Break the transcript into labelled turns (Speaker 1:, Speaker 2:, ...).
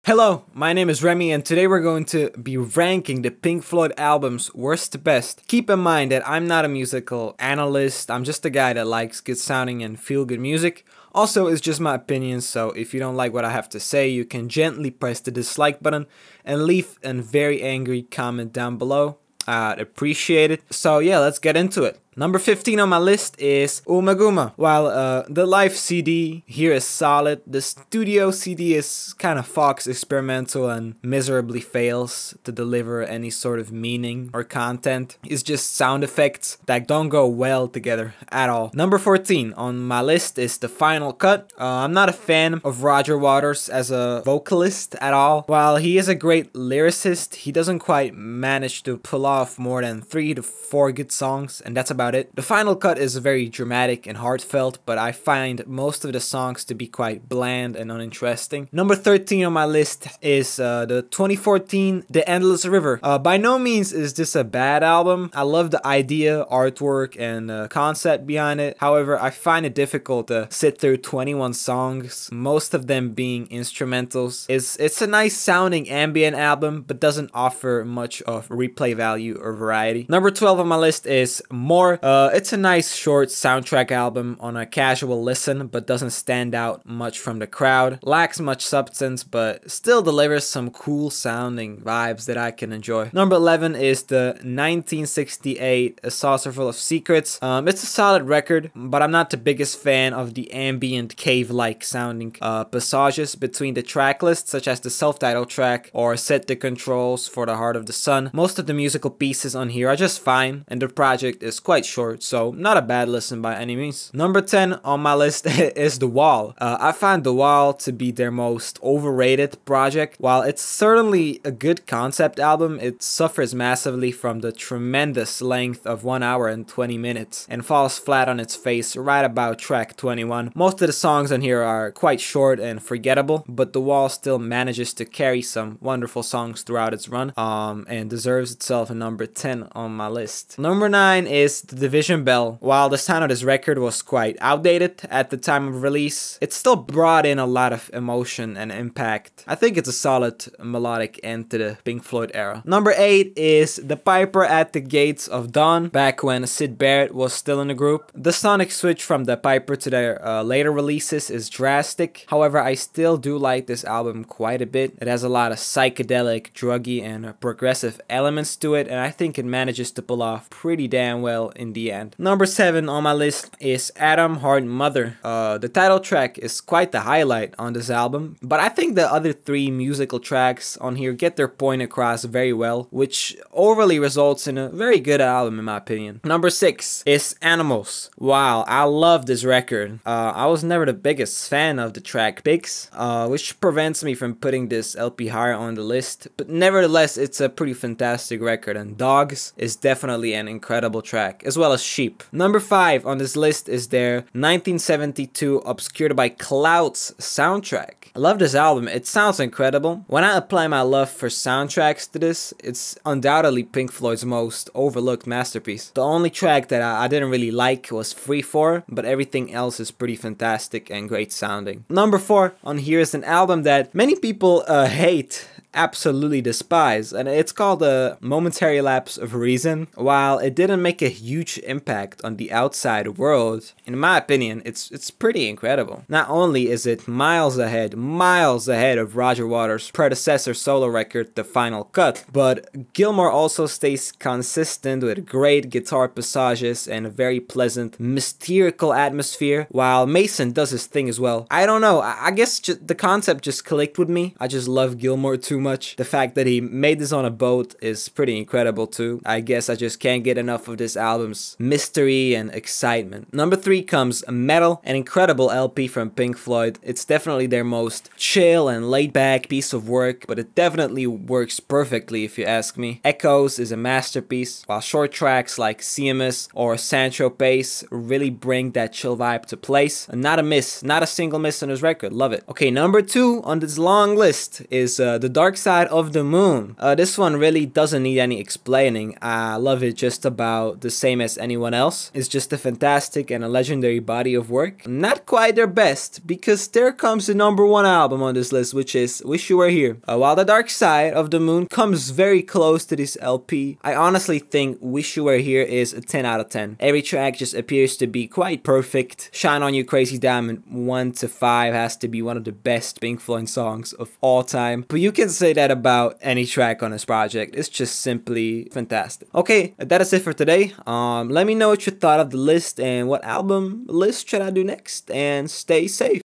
Speaker 1: Hello, my name is Remy and today we're going to be ranking the Pink Floyd albums worst to best. Keep in mind that I'm not a musical analyst, I'm just a guy that likes good sounding and feel good music. Also, it's just my opinion, so if you don't like what I have to say, you can gently press the dislike button and leave a very angry comment down below. I'd appreciate it. So yeah, let's get into it. Number 15 on my list is Ummagumma. While the live CD here is solid, the studio CD is kind of Fox experimental and miserably fails to deliver any sort of meaning or content. It's just sound effects that don't go well together at all. Number 14 on my list is the final cut. I'm not a fan of Roger Waters as a vocalist at all. While he is a great lyricist, he doesn't quite manage to pull off more than 3 to 4 good songs, and that's about it. The final cut is very dramatic and heartfelt, but I find most of the songs to be quite bland and uninteresting. Number 13 on my list is the 2014 The Endless River. By no means is this a bad album. I love the idea, artwork, and concept behind it. However, I find it difficult to sit through 21 songs, most of them being instrumentals. It's a nice sounding ambient album, but doesn't offer much of replay value or variety. Number 12 on my list is More. It's a nice short soundtrack album on a casual listen, but doesn't stand out much from the crowd. Lacks much substance, but still delivers some cool sounding vibes that I can enjoy. Number 11 is the 1968 Saucerful of Secrets. It's a solid record, but I'm not the biggest fan of the ambient cave-like sounding passages between the track lists, such as the self-titled track or Set the Controls for the Heart of the Sun. Most of the musical pieces on here are just fine, and the project is quite short, so not a bad listen by any means. Number 10 on my list is The Wall. I find The Wall to be their most overrated project. While it's certainly a good concept album, it suffers massively from the tremendous length of 1 hour and 20 minutes and falls flat on its face right about track 21. Most of the songs on here are quite short and forgettable, but The Wall still manages to carry some wonderful songs throughout its run and deserves itself a number 10 on my list. Number 9 is The Division Bell. While the sound of this record was quite outdated at the time of release, it still brought in a lot of emotion and impact. I think it's a solid melodic end to the Pink Floyd era. Number 8 is The Piper at the Gates of Dawn, back when Syd Barrett was still in the group. The sonic switch from The Piper to their later releases is drastic. However, I still do like this album quite a bit. It has a lot of psychedelic, druggy, and progressive elements to it, and I think it manages to pull off pretty damn well in the end. Number 7 on my list is Atom Heart Mother. The title track is quite the highlight on this album, but I think the other 3 musical tracks on here get their point across very well, which overly results in a very good album in my opinion. Number 6 is Animals. Wow, I love this record. I was never the biggest fan of the track Pigs, which prevents me from putting this LP higher on the list, but nevertheless it's a pretty fantastic record, and Dogs is definitely an incredible track, as well as Sheep. Number 5 on this list is their 1972 Obscured by Clouds soundtrack. I love this album, it sounds incredible. When I apply my love for soundtracks to this, it's undoubtedly Pink Floyd's most overlooked masterpiece. The only track that I didn't really like was Free 4, but everything else is pretty fantastic and great sounding. Number 4 on here is an album that many people hate, absolutely despise, and it's called a Momentary Lapse of Reason. While it didn't make a huge impact on the outside world, in my opinion, it's pretty incredible. Not only is it miles ahead of Roger Waters' predecessor solo record, The Final Cut, but Gilmour also stays consistent with great guitar passages and a very pleasant, mystical atmosphere, while Mason does his thing as well. I don't know, I guess the concept just clicked with me. I just love Gilmour too much. The fact that he made this on a boat is pretty incredible too. I guess I just can't get enough of this album's mystery and excitement. Number 3 comes Meddle, an incredible LP from Pink Floyd. It's definitely their most chill and laid-back piece of work, but it definitely works perfectly if you ask me. Echoes is a masterpiece, while short tracks like CMS or Sancho Pace really bring that chill vibe to place. Not a miss, not a single miss on this record. Love it. Okay, number 2 on this long list is The Dark Dark Side of the Moon. This one really doesn't need any explaining. I love it just about the same as anyone else. It's just a fantastic and a legendary body of work. Not quite their best, because there comes the #1 album on this list, which is Wish You Were Here. While The Dark Side of the Moon comes very close to this LP, I honestly think Wish You Were Here is a 10 out of 10. Every track just appears to be quite perfect. Shine On You Crazy Diamond 1 to 5 has to be one of the best Pink Floyd songs of all time. But you can say that about any track on this project. It's just simply fantastic. Okay, that is it for today. Let me know what you thought of the list and what album list should I do next, and stay safe.